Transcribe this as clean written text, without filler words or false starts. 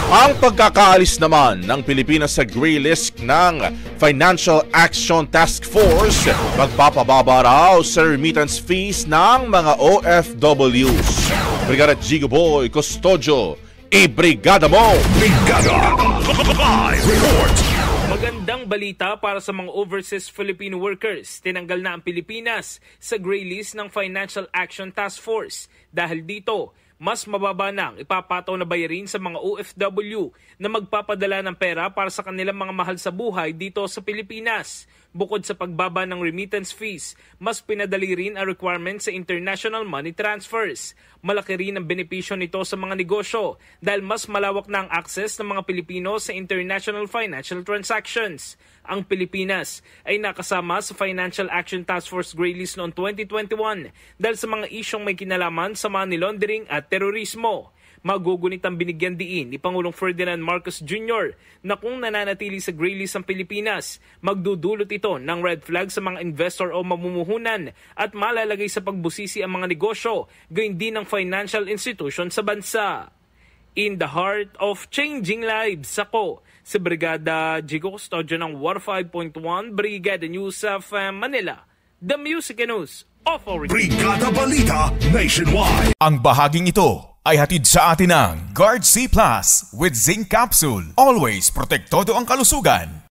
Ang pagkakaalis naman ng Pilipinas sa gray list ng Financial Action Task Force, magpapababa raw sa remittance fees ng mga OFWs. Brigada Jigo Boy Custodio, i-brigada mo! Brigada! Live report! Magandang balita para sa mga overseas Filipino workers. Tinanggal na ang Pilipinas sa gray list ng Financial Action Task Force. Dahil dito, mas mababa na ang ipapataw na bayarin sa mga OFW na magpapadala ng pera para sa kanilang mga mahal sa buhay dito sa Pilipinas. Bukod sa pagbaba ng remittance fees, mas pinadali rin ang requirement sa international money transfers. Malaki rin ang benepisyo nito sa mga negosyo dahil mas malawak na ang access ng mga Pilipino sa international financial transactions. Ang Pilipinas ay nakasama sa Financial Action Task Force Gray List noong 2021 dahil sa mga isyong may kinalaman sa money laundering at terorismo. Magugunit ang binigyan diin ni Pangulong Ferdinand Marcos Jr. na kung nananatili sa gray list ang Pilipinas, magdudulot ito ng red flag sa mga investor o mamumuhunan at malalagay sa pagbusisi ang mga negosyo, gayon din ng financial institution sa bansa. In the heart of changing lives, ako si Brigada Jigo Custodio ng 105.1 Brigada News of Manila, the Music News Authority. Brigada Balita Nationwide. Ang bahaging ito ay hatid sa atin ng Guard C Plus with Zinc Capsule. Always protektado ang kalusugan.